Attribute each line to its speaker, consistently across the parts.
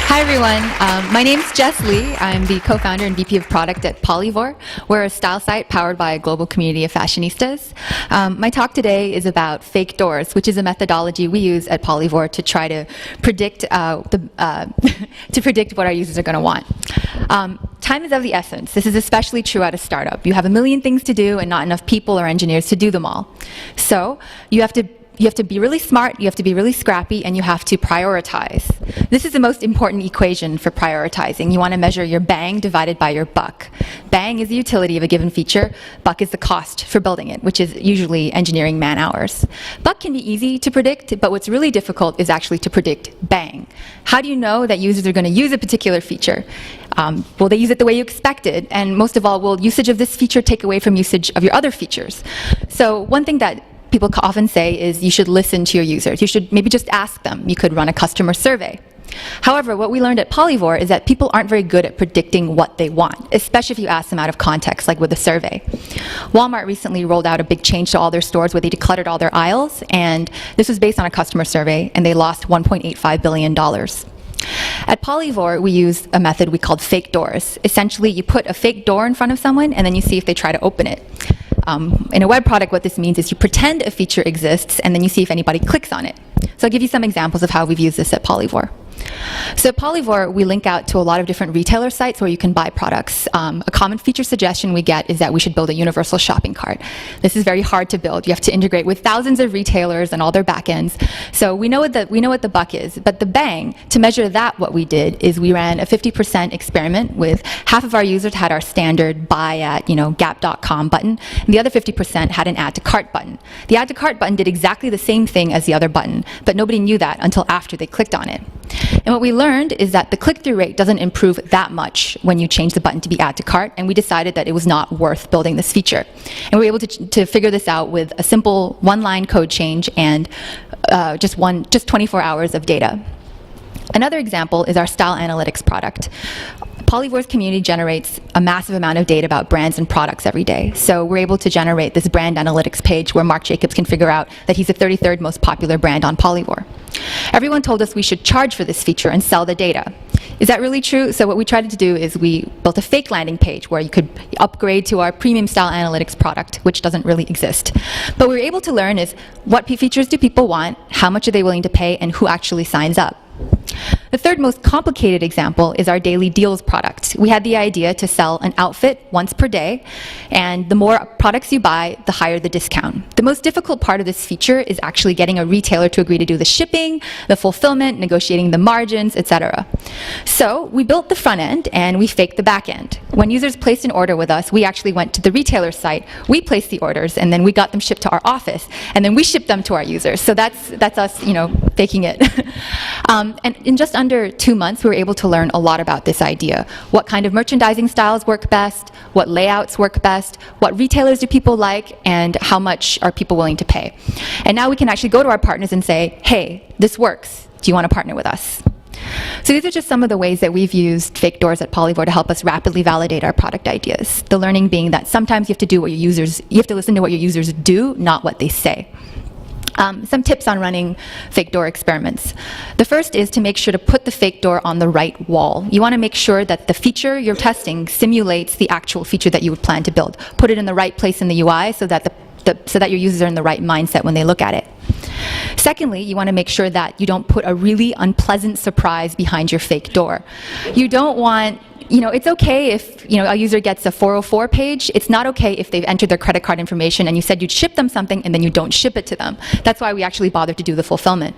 Speaker 1: Hi everyone, my name is Jess Lee. I'm the co-founder and VP of product at Polyvore. We're a style site powered by a global community of fashionistas. My talk today is about fake doors, which is a methodology we use at Polyvore to try to predict what our users are going to want. Time is of the essence. This is especially true at a startup. You have a million things to do and not enough people or engineers to do them all. So you have to be really smart, you have to be really scrappy, and you have to prioritize. This is the most important equation for prioritizing. You want to measure your bang divided by your buck. Bang is the utility of a given feature, buck is the cost for building it, which is usually engineering man hours. Buck can be easy to predict, but what's really difficult is actually to predict bang. How do you know that users are going to use a particular feature? Will they use it the way you expected? And most of all, will usage of this feature take away from usage of your other features? So one thing that people often say is you should listen to your users. You should maybe just ask them. You could run a customer survey. However, what we learned at Polyvore is that people aren't very good at predicting what they want, especially if you ask them out of context, like with a survey. Walmart recently rolled out a big change to all their stores where they decluttered all their aisles, and this was based on a customer survey, and they lost $1.85 billion. At Polyvore, we use a method we called fake doors. Essentially, you put a fake door in front of someone, and then you see if they try to open it. In a web product, what this means is you pretend a feature exists, and then you see if anybody clicks on it. So I'll give you some examples of how we've used this at Polyvore. So at Polyvore, we link out to a lot of different retailer sites where you can buy products. A common feature suggestion we get is that we should build a universal shopping cart. This is very hard to build. You have to integrate with thousands of retailers and all their backends. So we know what the buck is, but the bang, to measure that, what we did is we ran a 50% experiment with half of our users had our standard buy at gap.com button, and the other 50% had an add to cart button. The add to cart button did exactly the same thing as the other button, but nobody knew that until after they clicked on it. And what we learned is that the click-through rate doesn't improve that much when you change the button to be add to cart, and we decided that it was not worth building this feature. And we were able to figure this out with a simple one-line code change and just 24 hours of data. Another example is our style analytics product. Polyvore's community generates a massive amount of data about brands and products every day. So we're able to generate this brand analytics page where Marc Jacobs can figure out that he's the 33rd most popular brand on Polyvore. Everyone told us we should charge for this feature and sell the data. Is that really true? So what we tried to do is we built a fake landing page where you could upgrade to our premium style analytics product, which doesn't really exist. But what we were able to learn is what features do people want, how much are they willing to pay, and who actually signs up. The third most complicated example is our daily deals product. We had the idea to sell an outfit once per day, and the more products you buy, the higher the discount. The most difficult part of this feature is actually getting a retailer to agree to do the shipping, the fulfillment, negotiating the margins, etc. So we built the front end and we faked the back end. When users placed an order with us, we actually went to the retailer site, we placed the orders, and then we got them shipped to our office, and then we shipped them to our users. So that's us, faking it. And in just under 2 months, we were able to learn a lot about this idea. What kind of merchandising styles work best, what layouts work best, what retailers do people like, and how much are people willing to pay. And now we can actually go to our partners and say, hey, this works. Do you want to partner with us? So these are just some of the ways that we've used fake doors at Polyvore to help us rapidly validate our product ideas. The learning being that sometimes you have to listen to what your users do, not what they say. Some tips on running fake door experiments. The first is to make sure to put the fake door on the right wall. You want to make sure that the feature you're testing simulates the actual feature that you would plan to build. Put it in the right place in the UI so that your users are in the right mindset when they look at it. Secondly, you want to make sure that you don't put a really unpleasant surprise behind your fake door. You don't want it's okay if a user gets a 404 page. It's not okay if they've entered their credit card information and you said you'd ship them something and then you don't ship it to them. That's why we actually bothered to do the fulfillment.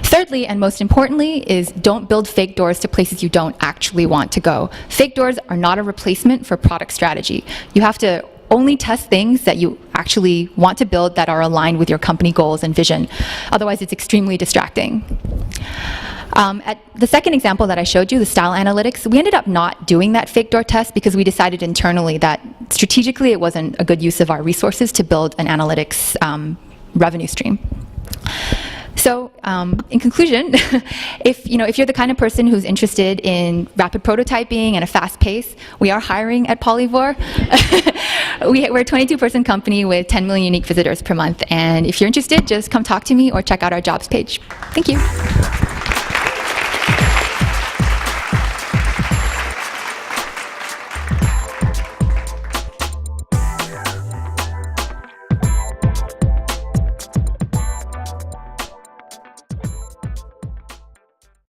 Speaker 1: Thirdly, and most importantly, is don't build fake doors to places you don't actually want to go. Fake doors are not a replacement for product strategy. You have to only test things that you actually want to build that are aligned with your company goals and vision. Otherwise, it's extremely distracting. At the second example that I showed you, the style analytics, we ended up not doing that fake door test because we decided internally that strategically it wasn't a good use of our resources to build an analytics revenue stream. So, in conclusion, if you're the kind of person who's interested in rapid prototyping and a fast pace, we are hiring at Polyvore. We're a 22-person company with 10 million unique visitors per month. And if you're interested, just come talk to me or check out our jobs page. Thank you.